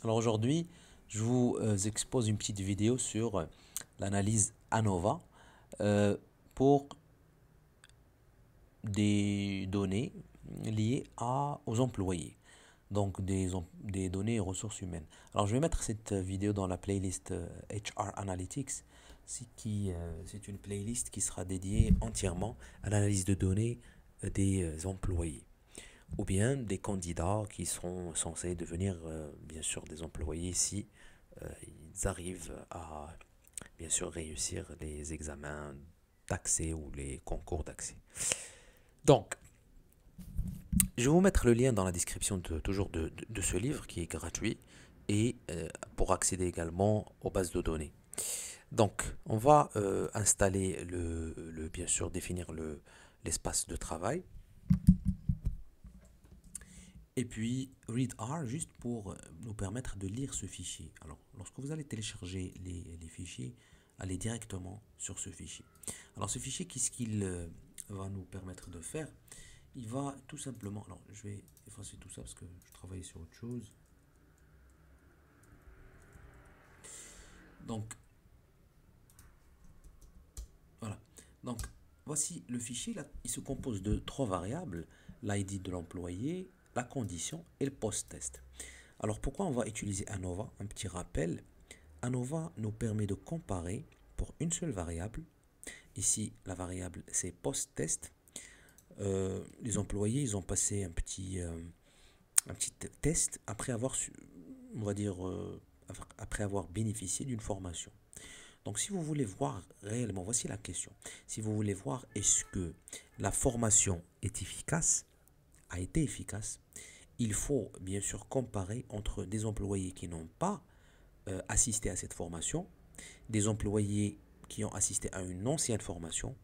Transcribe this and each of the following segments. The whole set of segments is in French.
Alors aujourd'hui, je vous expose une petite vidéo sur l'analyse ANOVA euh, pour des données liées aux employés, donc des données et ressources humaines. Alors je vais mettre cette vidéo dans la playlist HR Analytics, c'est une playlist qui sera dédiée entièrement à l'analyse de données des employés ou bien des candidats qui seront censés devenir bien sûr des employés si ils arrivent à bien sûr réussir les examens d'accès ou les concours d'accès. Donc, je vais vous mettre le lien dans la description de ce livre qui est gratuit et pour accéder également aux bases de données. Donc, on va installer bien sûr définir l'espace de travail. Et puis readr juste pour nous permettre de lire ce fichier. Alors lorsque vous allez télécharger les fichiers, allez directement sur ce fichier. Alors ce fichier, qu'est-ce qu'il va nous permettre de faire? Il va tout simplement, alors je vais effacer tout ça parce que je travaille sur autre chose. Donc voilà. Donc voici le fichier, là, il se compose de trois variables: l'ID de l'employé, la condition et le post-test. Alors pourquoi on va utiliser ANOVA? Un petit rappel: ANOVA nous permet de comparer pour une seule variable. Ici, la variable c'est post-test. Les employés, ils ont passé un petit test après avoir, on va dire, après avoir bénéficié d'une formation. Donc, si vous voulez voir réellement, voici la question. Si vous voulez voir est-ce que la formation est efficace, a été efficace, il faut bien sûr comparer entre des employés qui n'ont pas assisté à cette formation, des employés qui ont assisté à une ancienne formation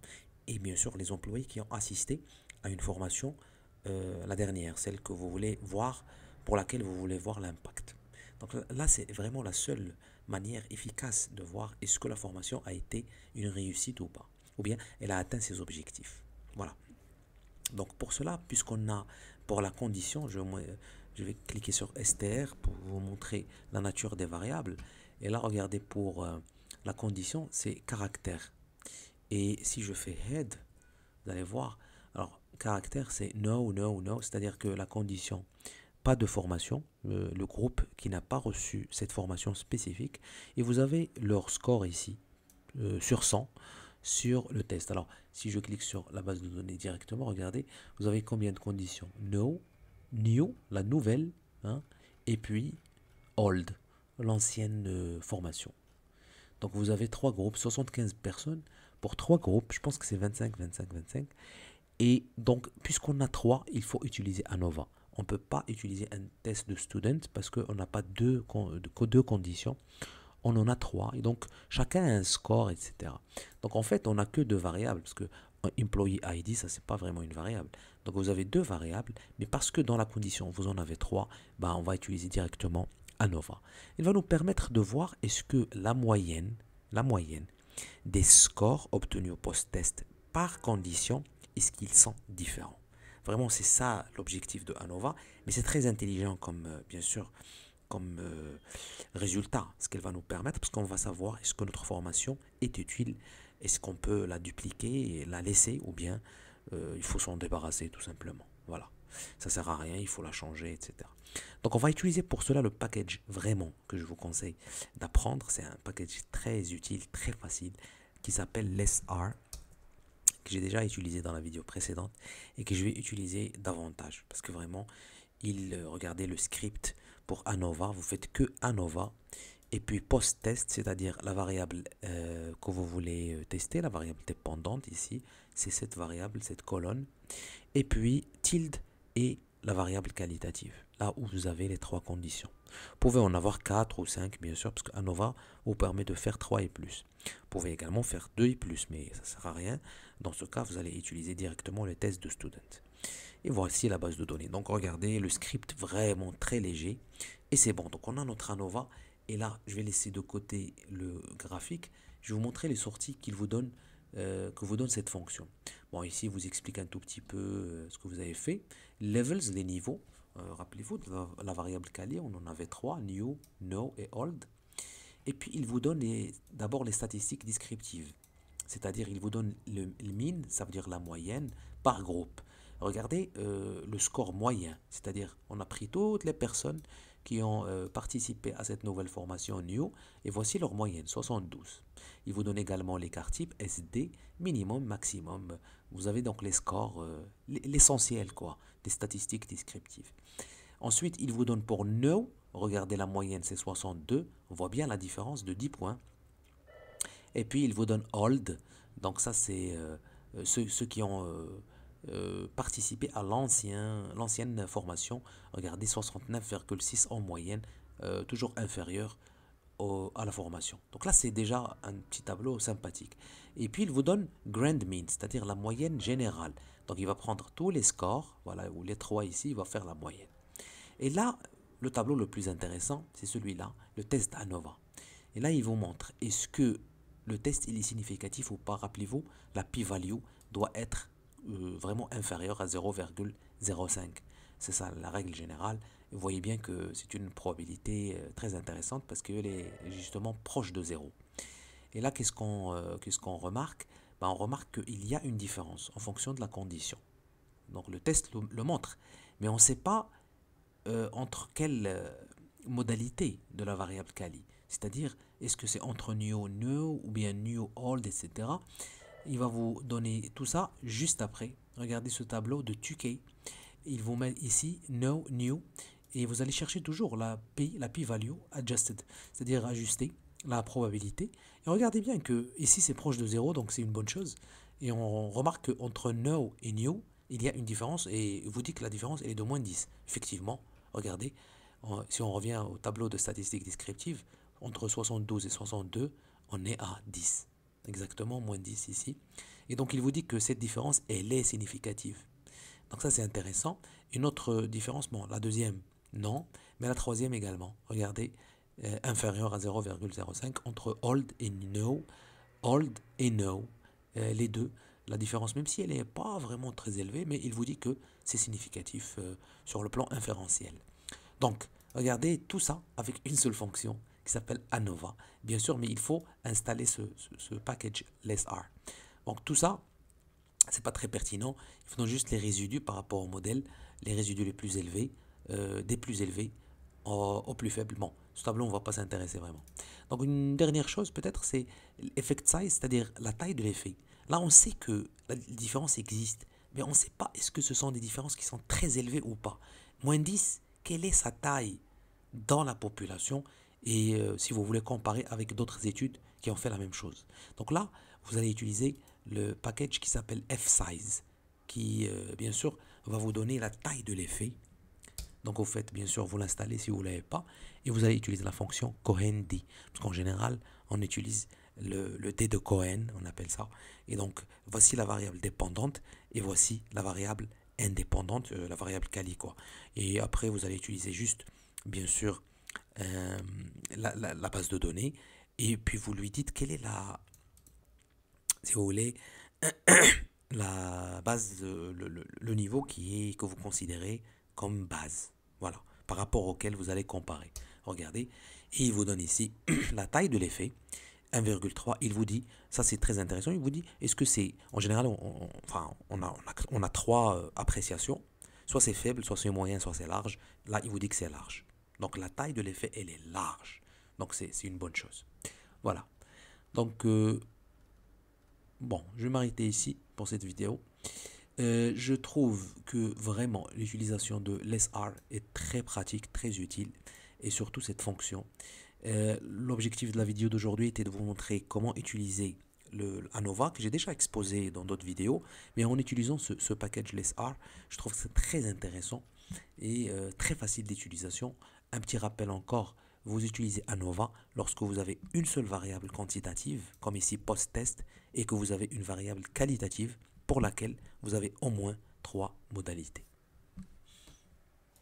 et bien sûr les employés qui ont assisté à une formation, la dernière, celle que vous voulez voir, pour laquelle vous voulez voir l'impact. Donc là, c'est vraiment la seule manière efficace de voir est-ce que la formation a été une réussite ou pas, ou bien elle a atteint ses objectifs. Voilà. Donc pour cela, puisqu'on a pour la condition, je vais cliquer sur STR pour vous montrer la nature des variables. Et là, regardez, pour la condition, c'est caractère. Et si je fais head, vous allez voir, alors caractère c'est no, no, no, c'est-à-dire que la condition, pas de formation, le groupe qui n'a pas reçu cette formation spécifique, et vous avez leur score ici, sur 100, sur le test. Alors, si je clique sur la base de données directement, regardez, vous avez combien de conditions? No, new, la nouvelle, hein, et puis old, l'ancienne formation. Donc vous avez trois groupes, 75 personnes pour trois groupes, je pense que c'est 25, 25, 25. Et donc, puisqu'on a trois, il faut utiliser ANOVA. On ne peut pas utiliser un test de student parce qu'on n'a pas deux conditions. On en a trois. Et donc, chacun a un score, etc. Donc, en fait, on n'a que deux variables parce que employee ID, ça, c'est pas vraiment une variable. Donc, vous avez deux variables, mais parce que dans la condition, vous en avez trois, ben, on va utiliser directement ANOVA. Il va nous permettre de voir est-ce que la moyenne des scores obtenus au post-test par condition, est-ce qu'ils sont différents? Vraiment, c'est ça l'objectif de ANOVA, mais c'est très intelligent comme, bien sûr, comme résultat, ce qu'elle va nous permettre, parce qu'on va savoir est-ce que notre formation est utile, est-ce qu'on peut la dupliquer et la laisser, ou bien il faut s'en débarrasser tout simplement. Voilà, ça sert à rien, il faut la changer, etc. Donc on va utiliser pour cela le package vraiment que je vous conseille d'apprendre. C'est un package très utile, très facile, qui s'appelle LessR, que j'ai déjà utilisé dans la vidéo précédente et que je vais utiliser davantage parce que vraiment, regardez le script pour ANOVA, vous faites que ANOVA et puis post-test, c'est-à-dire la variable que vous voulez tester, la variable dépendante ici, c'est cette variable, cette colonne, et puis tilde et la variable qualitative, là où vous avez les trois conditions. Vous pouvez en avoir 4 ou 5 bien sûr, parce que ANOVA vous permet de faire 3 et plus. Vous pouvez également faire 2 et plus, mais ça ne sert à rien. Dans ce cas, vous allez utiliser directement les tests de student. Et voici la base de données. Donc regardez, le script vraiment très léger. Et c'est bon, donc on a notre ANOVA. Et là, je vais laisser de côté le graphique. Je vais vous montrer les sorties qu'il vous donne, que vous donne cette fonction. Bon, ici, il vous explique un tout petit peu ce que vous avez fait. Levels, les niveaux. Rappelez-vous, de la variable quali, on en avait trois, new, no et old. Et puis, il vous donne d'abord les statistiques descriptives. C'est-à-dire, il vous donne le mean, ça veut dire la moyenne, par groupe. Regardez le score moyen, c'est-à-dire, on a pris toutes les personnes qui ont participé à cette nouvelle formation new, et voici leur moyenne, 72. Il vous donne également l'écart type, SD, minimum, maximum. Vous avez donc les scores, l'essentiel quoi, des statistiques descriptives. Ensuite, il vous donne pour no, regardez la moyenne c'est 62, on voit bien la différence de 10 points. Et puis il vous donne old, donc ça c'est ceux qui ont participé à l'ancienne formation. Regardez 69,6 en moyenne, toujours inférieur à la formation. Donc là c'est déjà un petit tableau sympathique. Et puis il vous donne grand mean, c'est-à-dire la moyenne générale. Donc il va prendre tous les scores, voilà, ou les trois ici, il va faire la moyenne. Et là, le tableau le plus intéressant, c'est celui-là, le test ANOVA. Et là, il vous montre, est-ce que le test il est significatif ou pas? Rappelez-vous, la p-value doit être vraiment inférieure à 0,05. C'est ça la règle générale. Vous voyez bien que c'est une probabilité très intéressante parce qu'elle est justement proche de 0. Et là, qu'est-ce qu'on remarque? Ben, on remarque qu'il y a une différence en fonction de la condition. Donc le test le montre, mais on ne sait pas entre quelle modalité de la variable quali. C'est-à-dire, est-ce que c'est entre new, new ou bien new, old, etc. Il va vous donner tout ça juste après. Regardez ce tableau de Tukey. Il vous met ici no, new. Et vous allez chercher toujours la p-value adjusted, c'est-à-dire ajuster la probabilité. Et regardez bien que ici c'est proche de 0, donc c'est une bonne chose. Et on remarque qu'entre no et new, il y a une différence et vous dit que la différence est de moins 10. Effectivement, regardez, si on revient au tableau de statistiques descriptives, entre 72 et 62, on est à 10. Exactement, moins 10 ici. Et donc il vous dit que cette différence, elle est significative. Donc ça c'est intéressant. Une autre différence, bon, la deuxième, non, mais la troisième également. Regardez, inférieure à 0,05 entre old et no. Old et no, les deux. La différence, même si elle n'est pas vraiment très élevée, mais il vous dit que c'est significatif sur le plan inférentiel. Donc, regardez tout ça avec une seule fonction qui s'appelle ANOVA. Bien sûr, mais il faut installer ce package LessR. Donc tout ça, c'est pas très pertinent. Il faut juste les résidus par rapport au modèle, les résidus les plus élevés, des plus élevés au plus faible. Bon, ce tableau, on ne va pas s'intéresser vraiment. Donc une dernière chose peut-être, c'est l'effect size, c'est-à-dire la taille de l'effet. Là, on sait que la différence existe, mais on ne sait pas est-ce que ce sont des différences qui sont très élevées ou pas. Moins 10, quelle est sa taille dans la population et si vous voulez comparer avec d'autres études qui ont fait la même chose. Donc là, vous allez utiliser le package qui s'appelle F-Size, qui bien sûr va vous donner la taille de l'effet. Donc vous faites bien sûr, vous l'installez si vous ne l'avez pas, et vous allez utiliser la fonction Cohen-D, parce qu'en général, on utilise le D de Cohen, on appelle ça. Et donc, voici la variable dépendante, et voici la variable indépendante, la variable quali, quoi. Et après, vous allez utiliser juste, bien sûr, la base de données, et puis vous lui dites quelle est si vous voulez, la base, le niveau que vous considérez comme base, voilà, par rapport auquel vous allez comparer. Regardez, et il vous donne ici la taille de l'effet, 1,3. Il vous dit, ça c'est très intéressant, il vous dit, est-ce que c'est, en général, on a trois appréciations, soit c'est faible, soit c'est moyen, soit c'est large. Là, il vous dit que c'est large. Donc la taille de l'effet, elle est large. Donc c'est une bonne chose. Voilà. Donc, bon, je vais m'arrêter ici pour cette vidéo. Je trouve que vraiment l'utilisation de LessR est très pratique, très utile, et surtout cette fonction. L'objectif de la vidéo d'aujourd'hui était de vous montrer comment utiliser ANOVA, que j'ai déjà exposé dans d'autres vidéos, mais en utilisant ce package LessR, je trouve que c'est très intéressant et très facile d'utilisation. Un petit rappel encore, vous utilisez ANOVA lorsque vous avez une seule variable quantitative, comme ici post-test, et que vous avez une variable qualitative pour laquelle vous avez au moins 3 modalités.